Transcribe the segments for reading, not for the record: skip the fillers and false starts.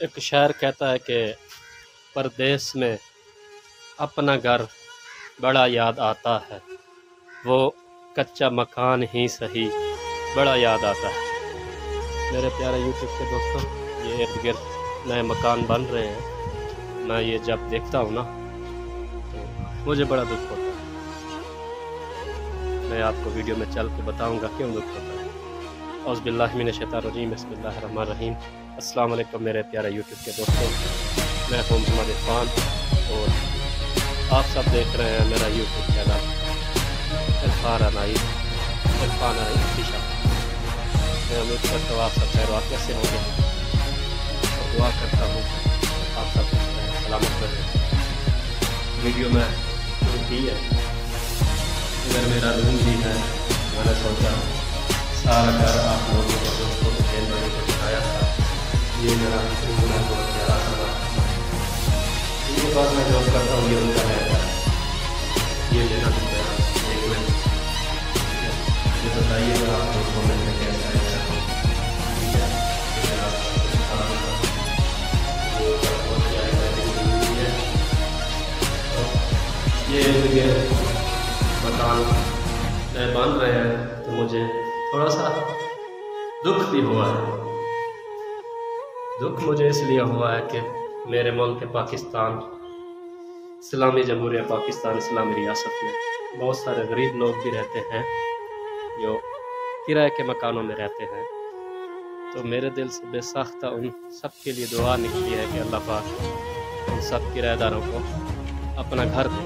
एक शायर कहता है कि परदेस में अपना घर बड़ा याद आता है, वो कच्चा मकान ही सही बड़ा याद आता है। मेरे प्यारे यूट्यूब के दोस्तों, ये इर्द गिर्द नए मकान बन रहे हैं। मैं ये जब देखता हूँ ना तो मुझे बड़ा दुख होता है। मैं आपको वीडियो में चल के बताऊँगा क्यों दुख होता है। औज़ुबिल्लाहि मिनश्शैतानिर्रजीम, बिस्मिल्लाहिर्रहमानिर्रहीम। अस्सलाम वालेकुम मेरे प्यारे यूट्यूब के दोस्तों, मैं हूँ मोहम्मद इरफान और आप सब देख रहे हैं मेरा यूट्यूब चैनल इरफान अनाई शीशा। मैं उम्मीद करता हूँ आप सब खैर वाक़ियत से होंगे और दुआ करता हूँ आप सब सलामत रहें। वीडियो में शुरू की है, अगर मेरा रूम भी है, मैंने सोचा सारा घर आप लोगों को दोस्तों को बहन को दिखाया था। ये मेरा रूम है, बहुत प्यारा सा। इसके बाद मैं जॉब करता हूँ, ये उनका है, ये मेरा रूम है। एक मिनट ये बताइएगा आप लोगों में कैसा है। ये मकान बन रहे हैं तो मुझे थोड़ा सा दुख भी हुआ है। दुख मुझे इसलिए हुआ है कि मेरे मुल्क पाकिस्तान, इस्लामी जमहूरिया पाकिस्तान इस्लामी रियासत में बहुत सारे गरीब लोग भी रहते हैं जो किराए के मकानों में रहते हैं। तो मेरे दिल से बेसाख्ता उन सब के लिए दुआ निकली है कि अल्लाह पाक उन सब किराएदारों को अपना घर दे।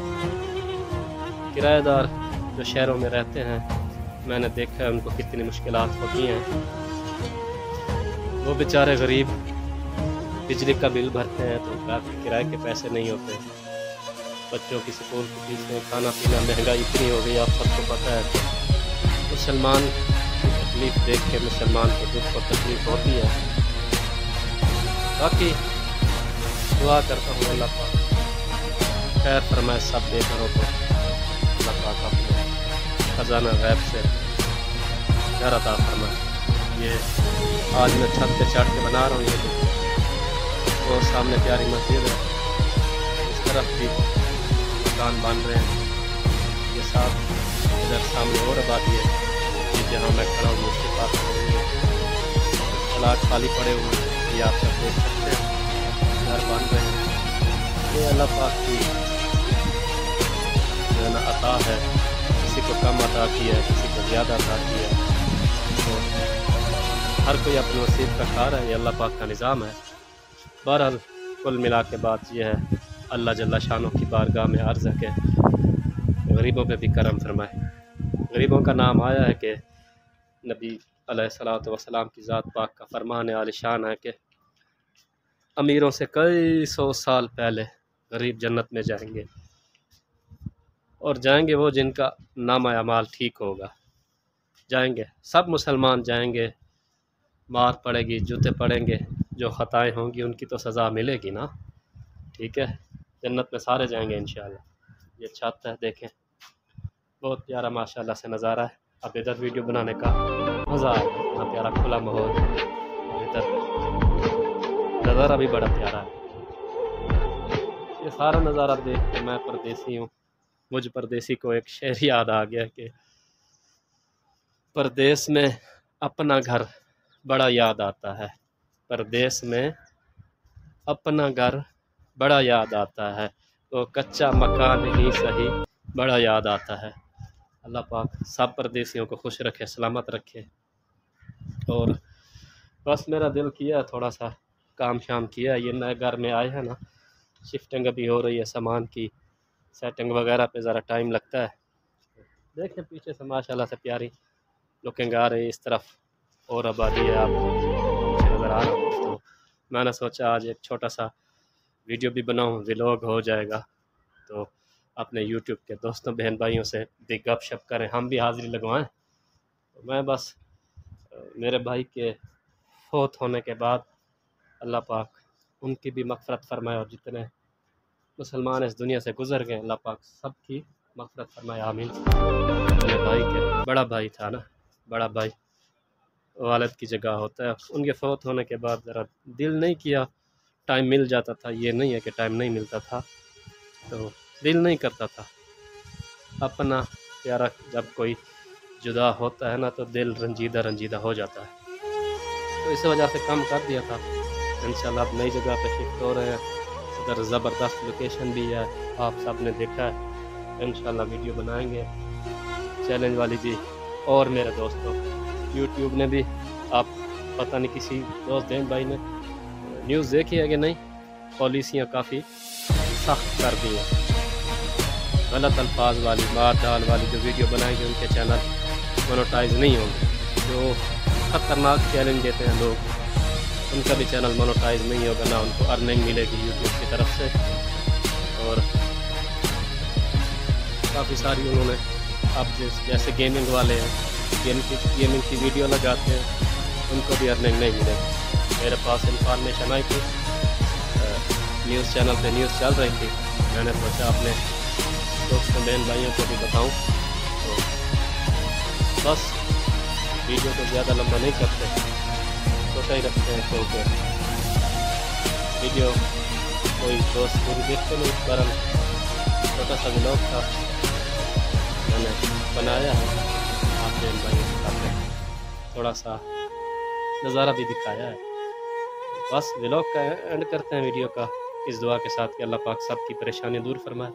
किराएदार जो शहरों में रहते हैं, मैंने देखा है उनको कितनी मुश्किलात होती हैं। वो बेचारे गरीब बिजली का बिल भरते हैं तो घर के किराए के पैसे नहीं होते। बच्चों की स्कूल की फीसें, खाना पीना, महंगाई इतनी हो गई, आप सबको पता है। मुसलमान की तकलीफ़ देख के मुसलमान को दुख और तकलीफ़ होती है। बाकी दुआ करता हूँ अल्लाह पाक खैर फरमाए सब बेघरों को। अल्लाह पाक अपने खजाना गैब से घर अता फरमाए। ये आज मैं छत पे चढ़ के बना रहा हूँ। ये और सामने प्यारी मस्जिद है, इस तरफ भी मकान बन रहे हैं। ये साथ इधर सामने और आबादी है, जहाँ मैं खड़ा हूँ उसके पास प्लाट खाली पड़े हुए हैं। ये आप सब देख सकते हैं, घर बन रहे हैं। ये अल्लाह पाक की जो है ना अता है, किसी को कम अता किया है, किसी को ज़्यादा अता किया है। तो हर कोई अपने नसीब का कार है, ये अल्लाह पाक का निज़ाम है। बहरहाल कुल मिला के बात यह है, अल्लाह जल्ला शानों की बारगाह में अर्ज़ है कि गरीबों पे भी करम फरमाए। गरीबों का नाम आया है कि नबी अलैहिस्सलातु वस्सलाम की ज़ात पाक का फरमान आलिशान है कि अमीरों से कई सौ साल पहले गरीब जन्नत में जाएंगे, और जाएंगे वो जिनका नामा अमाल ठीक होगा। जाएंगे सब मुसलमान जाएंगे, मार पड़ेगी, जूते पड़ेंगे, जो ख़ताएँ होंगी उनकी तो सज़ा मिलेगी ना। ठीक है, जन्नत में सारे जाएंगे इंशाअल्लाह। ये छत है, देखें बहुत प्यारा माशाल्लाह से नज़ारा है। अब इधर वीडियो बनाने का मज़ा आया, इतना प्यारा खुला माहौल। इधर नज़ारा भी बड़ा प्यारा है। ये सारा नज़ारा देख के मैं परदेसी हूँ, मुझ परदेसी को एक शेर याद आ गया कि परदेस में अपना घर बड़ा याद आता है। परदेस में अपना घर बड़ा याद आता है, तो कच्चा मकान ही सही बड़ा याद आता है। अल्लाह पाक सब परदेसियों को खुश रखे, सलामत रखे। और बस मेरा दिल किया, थोड़ा सा काम शाम किया। ये नए घर में आए हैं ना, शिफ्टिंग अभी हो रही है, सामान की सेटिंग वगैरह पे ज़रा टाइम लगता है। देखें पीछे से माशाल्लाह से प्यारी लुकिंग आ रही है। इस तरफ और आबादी है, आपको पीछे नज़र आ रहा है। तो मैंने सोचा आज एक छोटा सा वीडियो भी बनाऊँ, व्लॉग हो जाएगा, तो अपने यूट्यूब के दोस्तों बहन भाइयों से भी गपशप करें, हम भी हाज़िरी लगवाएं। तो मैं बस मेरे भाई के फौत होने के बाद अल्लाह पाक उनकी भी मग़फ़िरत फरमाए, और जितने मुसलमान इस दुनिया से गुज़र गए अल्लाह पाक सब की मग़फ़िरत फरमाए, आमीन। मेरे भाई के बड़ा भाई था ना, बड़ा भाई वालिद की जगह होता है। उनके फौत होने के बाद ज़रा दिल नहीं किया टाइम मिल जाता था, ये नहीं है कि टाइम नहीं मिलता था, तो दिल नहीं करता था। अपना प्यारा जब कोई जुदा होता है ना तो दिल रंजीदा रंजीदा हो जाता है, तो इस वजह से कम कर दिया था। इंशाल्लाह अब नई जगह पे शिफ्ट हो रहे हैं, उधर ज़बरदस्त लोकेशन भी है, आप सब ने देखा है। इंशाल्लाह वीडियो बनाएंगे चैलेंज वाली भी। और मेरे दोस्तों यूट्यूब ने भी, आप पता नहीं किसी दोस्त देन भाई ने न्यूज़ देखी है कि नहीं, पॉलिसियाँ काफ़ी सख्त कर दी हैं। गलत अल्फाज वाली, मार डाल वाली जो वीडियो बनाएंगे उनके चैनल मोनेटाइज नहीं होंगे। जो ख़तरनाक चैलेंज देते हैं लोग, उनका भी चैनल मोनेटाइज नहीं होगा, ना उनको अर्निंग मिलेगी यूट्यूब की तरफ से। और काफ़ी सारी उन्होंने अब जैसे गेमिंग वाले हैं, गेमिंग की वीडियो लगाते हैं, उनको भी अर्निंग नहीं मिलेगी। मेरे पास इंफॉर्मेशन आई थी, न्यूज़ चैनल पे न्यूज़ चल रही थी, मैंने सोचा अपने दोस्तों बहन भाइयों को भी बताऊं। तो बस वीडियो को ज़्यादा लंबा नहीं करते, छोटा ही रखते हैं, क्योंकि वीडियो कोई दोस्त पूरी देखते नहीं, पर छोटा सा व्लॉग था मैंने बनाया है, आप बहन भाइयों के सामने थोड़ा सा नज़ारा भी दिखाया है। बस व्लॉग का एंड करते हैं वीडियो का इस दुआ के साथ कि अल्लाह पाक सबकी परेशानी दूर फरमाए,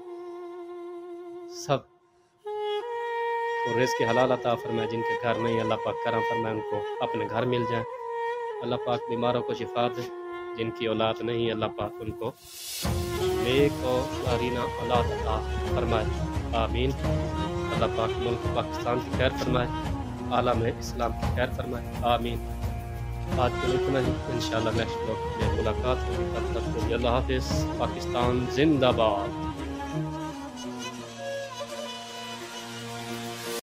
सब और रिज़्क़ हलाल अता फरमाए। जिनके घर नहीं अल्लाह पाक करम फरमाए, उनको अपने घर मिल जाए। अल्लाह पाक बीमारों को शिफा दे, जिनकी औलाद नहीं अल्लाह पाक उनको नेक और नारीना औलाद अता फरमाए, आमीन। अल्लाह पाक मुल्क पाकिस्तान की खैर फरमाए, आलम इस्लाम की खैर फरमाए, आमीन। आज के लिए इतना ही, इंशाल्लाह नेक्स्ट ब्लॉग में मुलाकात होगी। तब तक के लिए अल्लाह हाफ़िज़। पाकिस्तान जिंदाबाद।